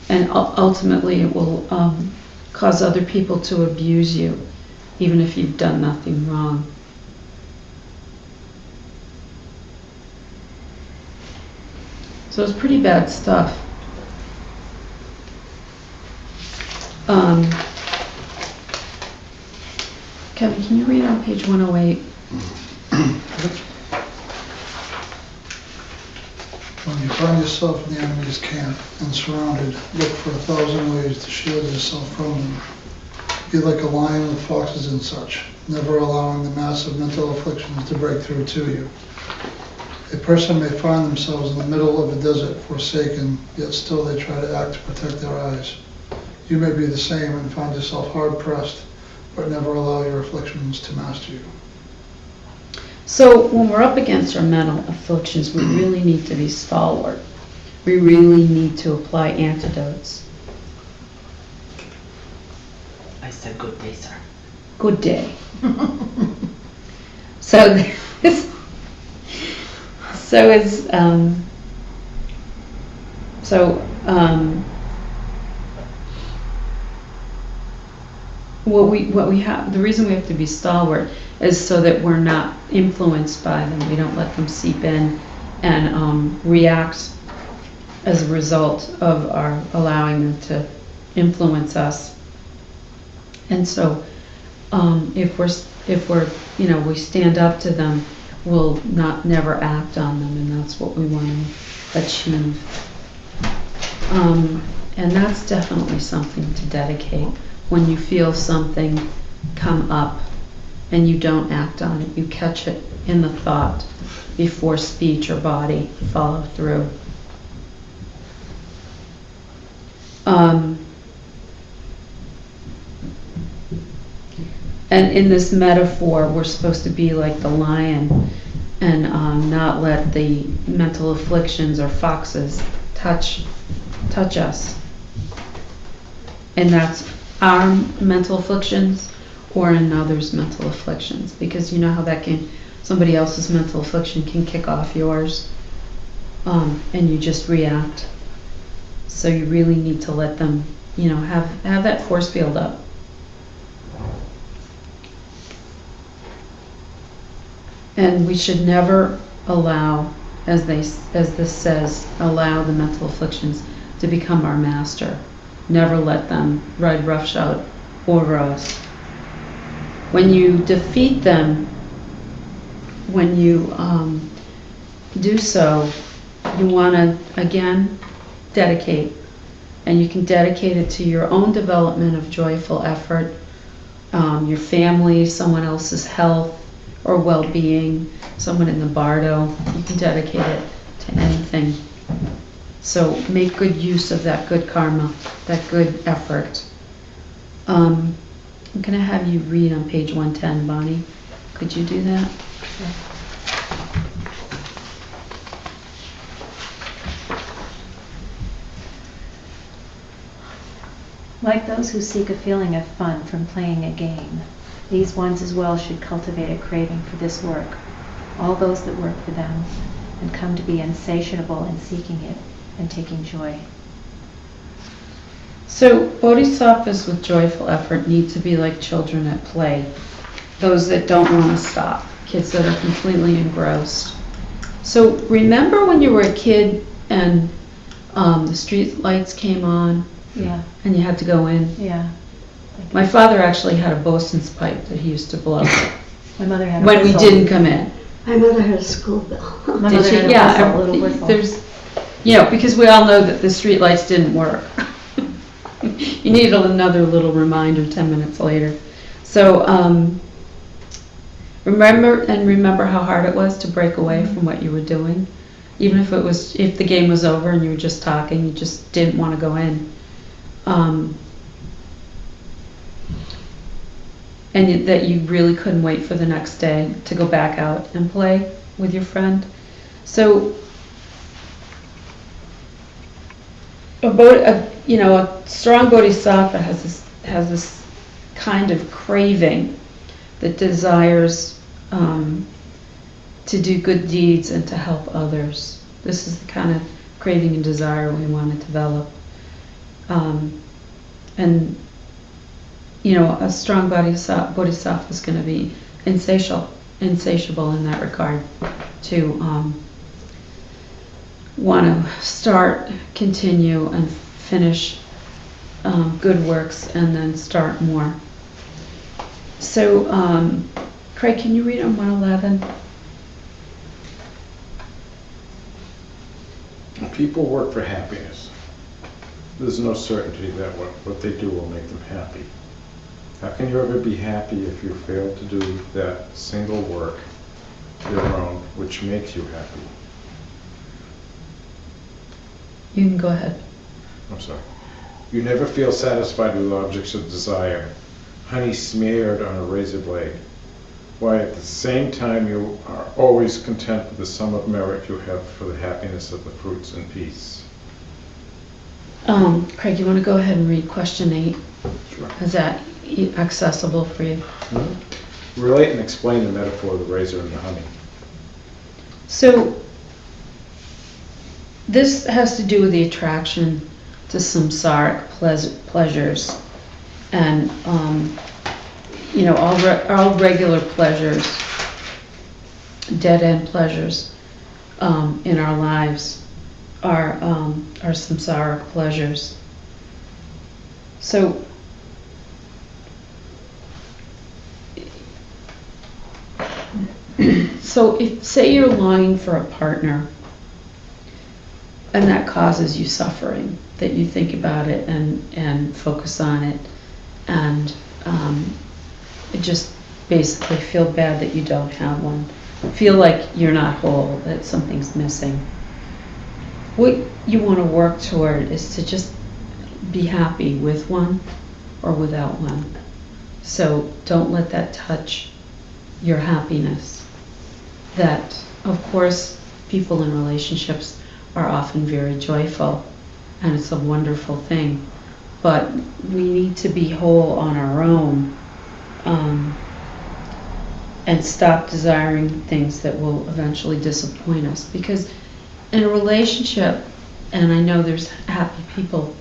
And ultimately it will cause other people to abuse you, even if you've done nothing wrong. So it's pretty bad stuff. Kevin, can you read on page 108? When you find yourself in the enemy's camp and surrounded, look for 1,000 ways to shield yourself from them. Be like a lion with foxes and such, never allowing the massive mental afflictions to break through to you. A person may find themselves in the middle of a desert, forsaken, yet still they try to act to protect their eyes. You may be the same and find yourself hard-pressed, but never allow your afflictions to master you. So when we're up against our mental afflictions, we really need to be stalwart. We really need to apply antidotes. I said good day, sir. Good day. So this, what we have, the reason we have to be stalwart is so that we're not influenced by them. We don't let them seep in and react as a result of our allowing them to influence us. And so if we're we stand up to them, we'll never act on them, and that's what we want to achieve. And that's definitely something to dedicate. When you feel something come up and you don't act on it, you catch it in the thought before speech or body follow through. And in this metaphor, we're supposed to be like the lion and not let the mental afflictions or foxes touch us. And that's our mental afflictions or another's mental afflictions, because you know how that somebody else's mental affliction can kick off yours, and you just react. So you really need to let them, have that force field up. And we should never allow, as this says, allow the mental afflictions to become our master. Never let them ride roughshod over us. When you defeat them, when you do so, you want to, again, dedicate. And you can dedicate it to your own development of joyful effort, your family, someone else's health or well-being, someone in the bardo. You can dedicate it to anything. So make good use of that good karma, that good effort. I'm going to have you read on page 110, Bonnie. Could you do that? Sure. Like those who seek a feeling of fun from playing a game, these ones as well should cultivate a craving for this work, all those that work for them, and come to be insatiable in seeking it and taking joy. So bodhisattvas with joyful effort need to be like children at play, those that don't want to stop, kids that are completely engrossed. So remember when you were a kid and the street lights came on? Yeah. And you had to go in? Yeah. My father actually had a bosun's pipe that he used to blow My mother had a when we whistle. didn't come in. My mother had a school bell. My Did mother she? had a Yeah, whistle, a little whistle. There's, because we all know that the street lights didn't work. You needed another little reminder 10 minutes later. So remember how hard it was to break away from what you were doing, even if the game was over and you were just talking, you just didn't want to go in. And that you really couldn't wait for the next day to go back out and play with your friend. So, a strong bodhisattva has this kind of craving that desires to do good deeds and to help others. This is the kind of craving and desire we want to develop. And a strong bodhisattva is going to be insatiable in that regard, to want to start, continue, and finish good works and then start more. So, Craig, can you read on 111? People work for happiness. There's no certainty that what they do will make them happy. How can you ever be happy if you fail to do that single work, your own, which makes you happy? You can go ahead. I'm sorry. You never feel satisfied with objects of desire, honey smeared on a razor blade. Why, at the same time, you are always content with the sum of merit you have for the happiness of the fruits and peace. Craig, you want to go ahead and read question 8? Sure. Is that accessible for you? Mm-hmm. Relate and explain the metaphor of the razor and the honey. So, this has to do with the attraction to samsaric pleasures, and all regular pleasures, dead-end pleasures in our lives are samsaric pleasures. So, if, say you're longing for a partner, and that causes you suffering, that you think about it and focus on it, and just basically feel bad that you don't have one, feel like you're not whole, that something's missing. What you want to work toward is to just be happy with one or without one. So don't let that touch your happiness. That, of course, people in relationships are often very joyful, and it's a wonderful thing, but we need to be whole on our own, and stop desiring things that will eventually disappoint us. Because in a relationship, and I know there's happy people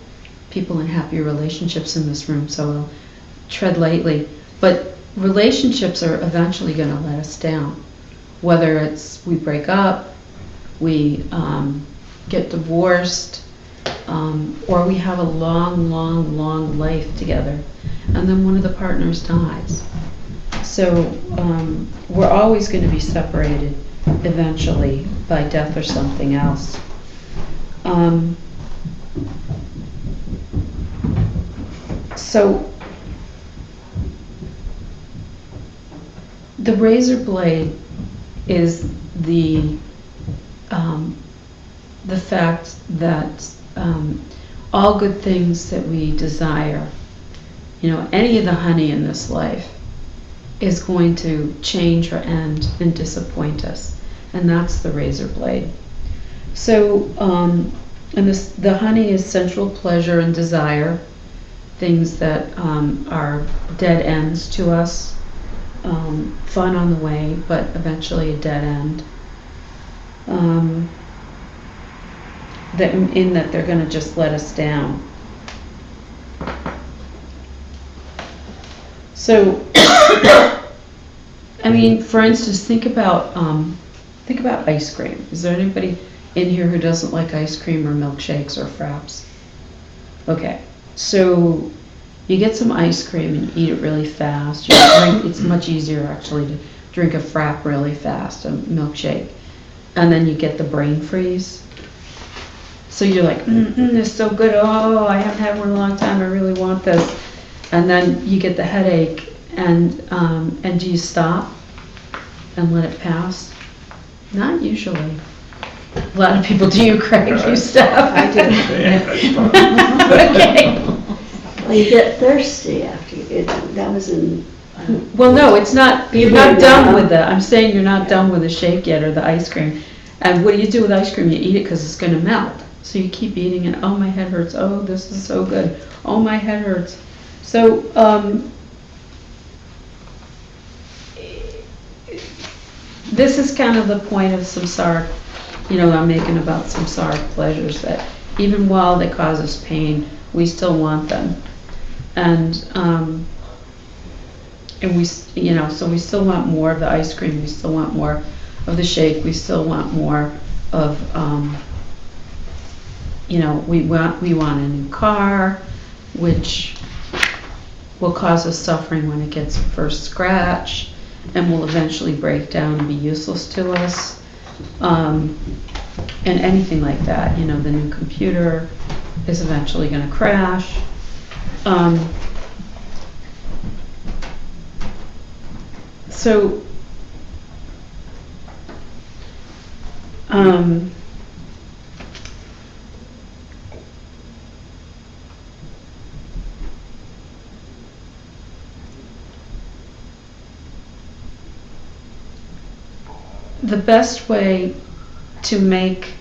in happy relationships in this room, so I'll tread lightly, but relationships are eventually going to let us down. Whether it's we break up, we get divorced, or we have a long life together, and then one of the partners dies. So we're always going to be separated eventually by death or something else. So the razor blade is the fact that all good things that we desire, any of the honey in this life is going to change or end and disappoint us, and that's the razor blade. So, the honey is sensual pleasure and desire, things that are dead ends to us, fun on the way, but eventually a dead end. That they're going to just let us down. So, for instance, think about ice cream. Is there anybody in here who doesn't like ice cream or milkshakes or fraps? Okay, so you get some ice cream and you eat it really fast. It's much easier actually to drink a frap really fast, a milkshake, and then you get the brain freeze. So you're like, this is so good. Oh, I haven't had one in a long time. I really want this. And then you get the headache, and do you stop and let it pass? Not usually. A lot of people do. Craig, you stop. I do. Okay. Well, you get thirsty after it. That was in. Well, no, it's not. You're not done with it. I'm saying you're not done with the shake yet or the ice cream. And what do you do with ice cream? You eat it because it's going to melt. So you keep eating it. Oh, my head hurts. Oh, this is so good. Oh, my head hurts. So this is kind of the point of samsaric, I'm making about samsaric pleasures, that even while they cause us pain, we still want them. And we, so we still want more of the ice cream, we still want more of the shake, we still want more of, we want a new car, which will cause us suffering when it gets first scratched and will eventually break down and be useless to us. And anything like that, you know, the new computer is eventually going to crash. So, the best way to make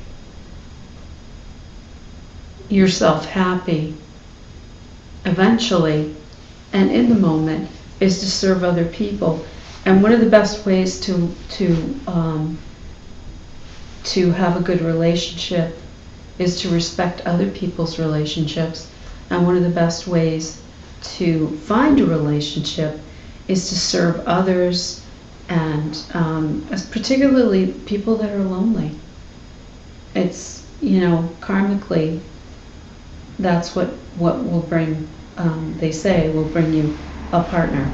yourself happy eventually and in the moment is to serve other people. And one of the best ways to have a good relationship is to respect other people's relationships. And one of the best ways to find a relationship is to serve others, and particularly people that are lonely. It's, you know, karmically, that's what will bring, they say, will bring you a partner.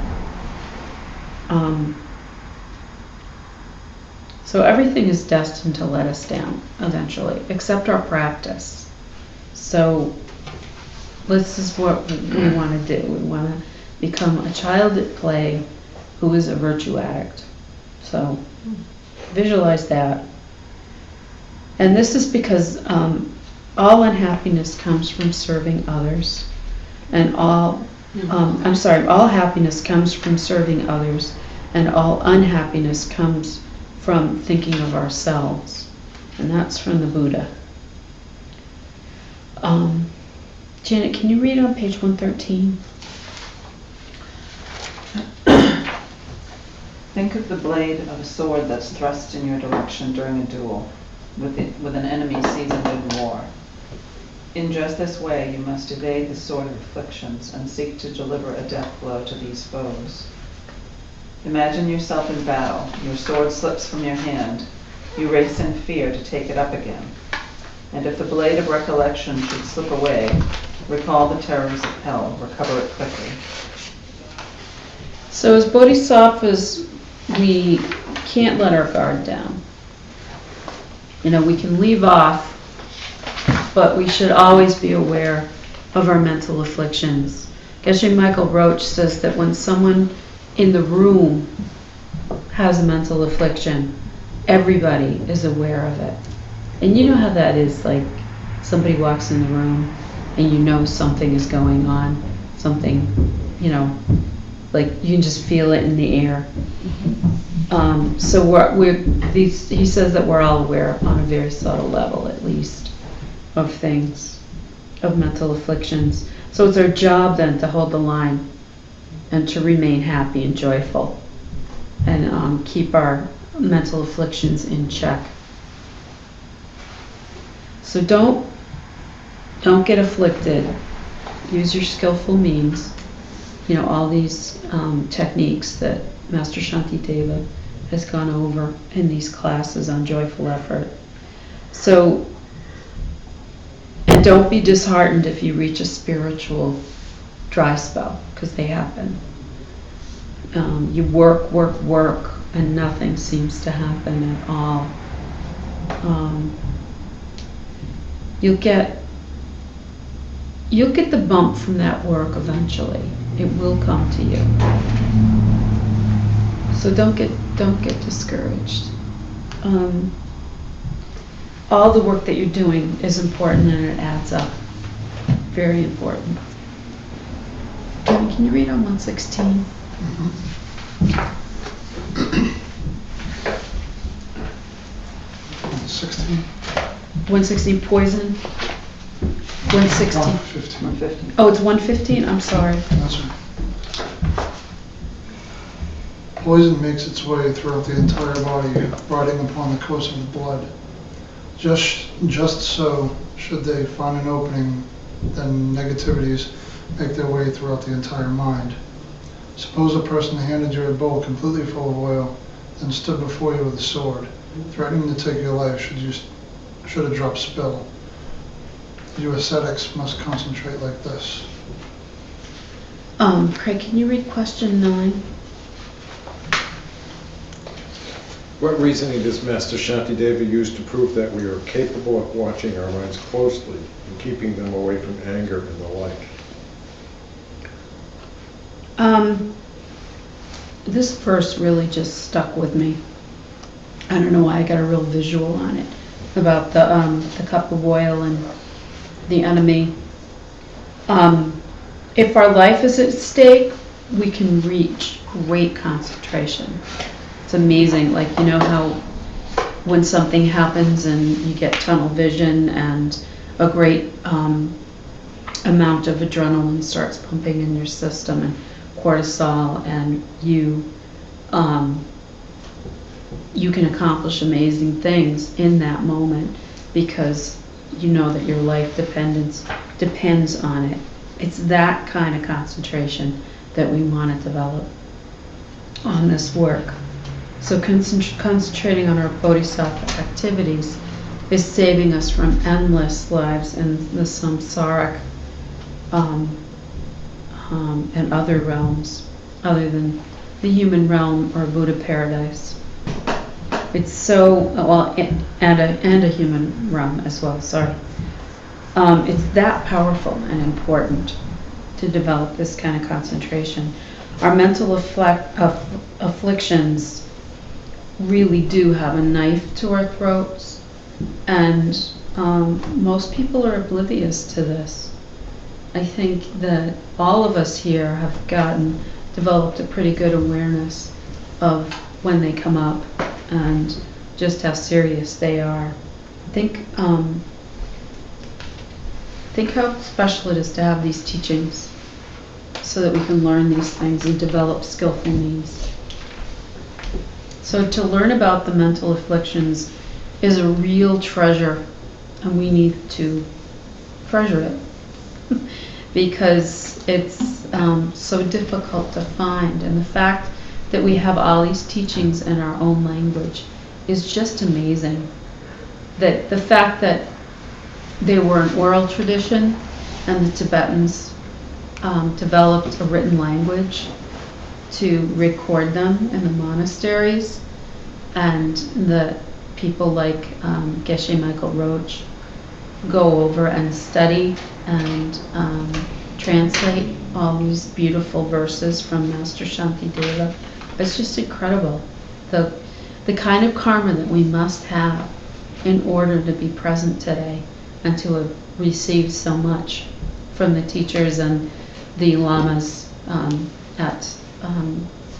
So everything is destined to let us down eventually, except our practice. So this is what we want to do. We want to become a child at play who is a virtue addict. So visualize that. And this is because all unhappiness comes from serving others, and all happiness comes from serving others, and all unhappiness comes from thinking of ourselves. And that's from the Buddha. Janet, can you read on page 113? Think of the blade of a sword that's thrust in your direction during a duel with an enemy seasoned in war. In just this way, you must evade the sword of afflictions and seek to deliver a death blow to these foes. Imagine yourself in battle. Your sword slips from your hand. You race in fear to take it up again. And if the blade of recollection should slip away, recall the terrors of hell. Recover it quickly. So as bodhisattvas, we can't let our guard down. You know, we can leave off, but we should always be aware of our mental afflictions. Geshe Michael Roach says that when someone in the room has a mental affliction, everybody is aware of it. And you know how that is, like somebody walks in the room and you know something is going on, something, you know, like you can just feel it in the air. So he says that we're all aware on a very subtle level, at least, of things, of mental afflictions. So it's our job then to hold the line and to remain happy and joyful, and keep our mental afflictions in check. So don't get afflicted. Use your skillful means. You know, all these techniques that Master Shantideva has gone over in these classes on joyful effort. So, and don't be disheartened if you reach a spiritual dry spell, because they happen. You work, and nothing seems to happen at all. You'll get the bump from that work eventually. It will come to you. So don't get discouraged. All the work that you're doing is important, and it adds up. Very important. Kevin, can you read on 116? 16. 116 poison. 116. 115. 150. Oh, it's 115? I'm sorry. That's right. Poison makes its way throughout the entire body, riding upon the course of the blood. Just so, should they find an opening, then negativities make their way throughout the entire mind. Suppose a person handed you a bowl completely full of oil, then stood before you with a sword, threatening to take your life should a drop spill. You ascetics must concentrate like this. Craig, can you read question 9? What reasoning does Master Shantideva use to prove that we are capable of watching our minds closely and keeping them away from anger and the like? This verse really just stuck with me. I don't know why, I got a real visual on it about the cup of oil and the enemy. If our life is at stake, we can reach great concentration. It's amazing, like, you know how when something happens and you get tunnel vision and a great amount of adrenaline starts pumping in your system and cortisol, and you can accomplish amazing things in that moment because you know that your life depends on it. It's that kind of concentration that we want to develop on this work. So concentrating on our bodhisattva activities is saving us from endless lives in the samsaric and other realms other than the human realm or Buddha paradise. It's so, well, and a human realm as well, sorry. It's that powerful and important to develop this kind of concentration. Our mental afflictions really do have a knife to our throats, and most people are oblivious to this. I think that all of us here have developed a pretty good awareness of when they come up and just how serious they are. Think how special it is to have these teachings so that we can learn these things and develop skillful means. So to learn about the mental afflictions is a real treasure, and we need to treasure it because it's so difficult to find. And the fact that we have all these teachings in our own language is just amazing. That the fact that they were an oral tradition and the Tibetans developed a written language to record them in the monasteries, and the people like Geshe Michael Roach go over and study and translate all these beautiful verses from Master Shantideva. It's just incredible. The kind of karma that we must have in order to be present today and to have received so much from the teachers and the lamas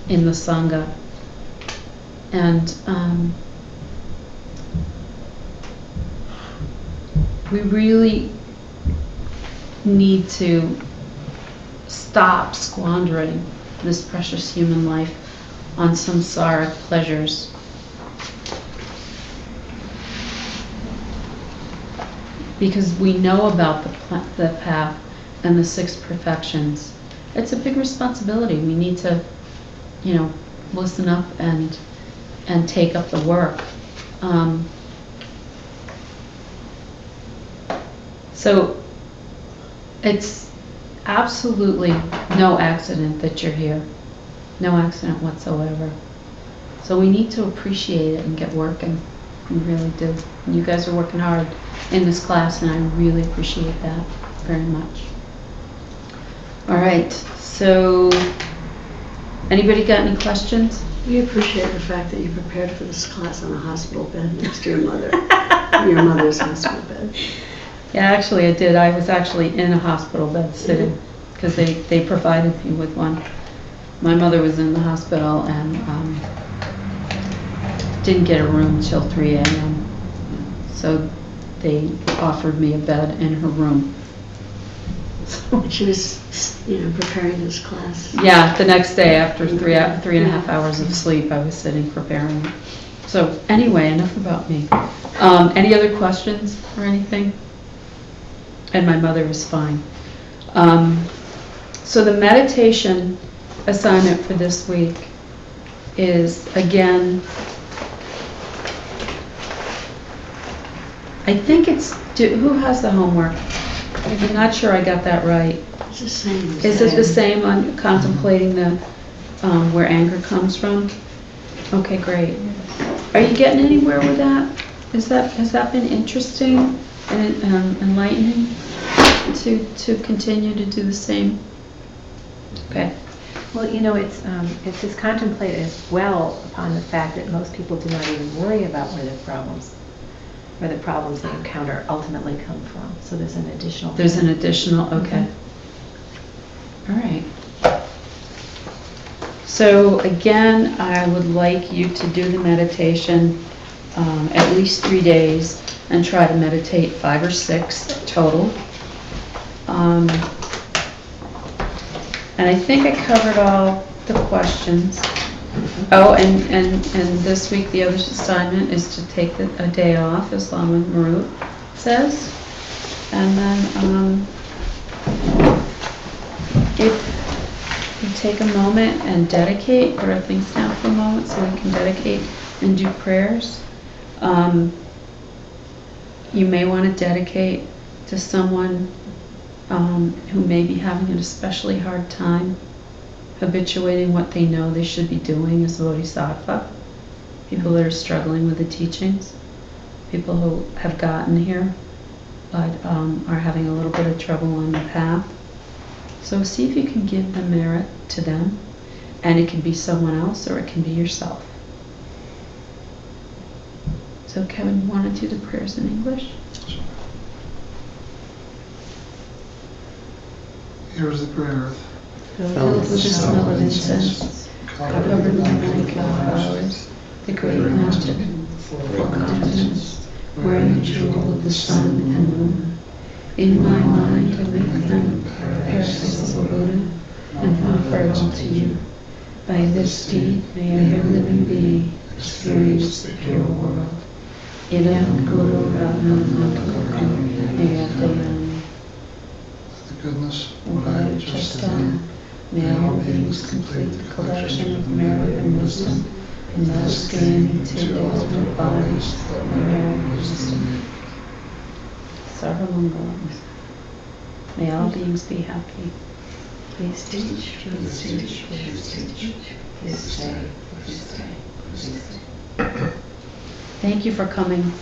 in the Sangha. And we really need to stop squandering this precious human life on samsaric pleasures. Because we know about the path and the 6 perfections. It's a big responsibility. We need to, listen up and take up the work. So it's absolutely no accident that you're here. No accident whatsoever. So we need to appreciate it and get working. We really do. And you guys are working hard in this class, and I really appreciate that very much. All right, so anybody got any questions? We appreciate the fact that you prepared for this class on a hospital bed next to your mother, your mother's hospital bed. Yeah, actually I did. I was actually in a hospital bed sitting because they provided me with one. My mother was in the hospital and didn't get a room till 3 a.m. So they offered me a bed in her room. So, She was, preparing this class. yeah, the next day after 3.5 hours of sleep, I was sitting preparing it. So anyway, enough about me. Any other questions or anything? And my mother was fine. So the meditation assignment for this week is, again, I think it's, who has the homework? I'm not sure I got that right. It's the same. Is it the same on contemplating the, where anger comes from? Okay, great. Are you getting anywhere with that? Has that been interesting and enlightening to continue to do the same? Okay. Well, you know, it says contemplate as well upon the fact that most people do not even worry about where the problems they encounter ultimately come from. So there's an additional. There's an additional, okay. All right. So again, I would like you to do the meditation at least 3 days and try to meditate 5 or 6 total. And I think I covered all the questions. Oh, and this week the other assignment is to take a day off, as long as Marut says. And then if you take a moment and dedicate, put our things down for a moment so we can dedicate and do prayers. You may want to dedicate to someone who may be having an especially hard time habituating what they know they should be doing as bodhisattva. People that are struggling with the teachings. People who have gotten here but are having a little bit of trouble on the path. So see if you can give the merit to them. And it can be someone else or it can be yourself. So Kevin, you want to do the prayers in English? Here's the prayer. Filled with the smell of incense, covered by many flowers, the great mountain, full continents, wearing the jewel of the sun and moon. In my mind I make them parasites of Buddha and offer it all to you. By this deed may every living being experience the pure world. Idam Guru Ratnam Namakum Nayatayam. The goodness What I have just done, may all beings complete the collection of merit and wisdom, and thus gain into the ultimate bodies that merit and wisdom. Sarvamangalam. May all beings be happy. Please teach, please teach, please teach. Please stay, please stay, please stay. Thank you for coming.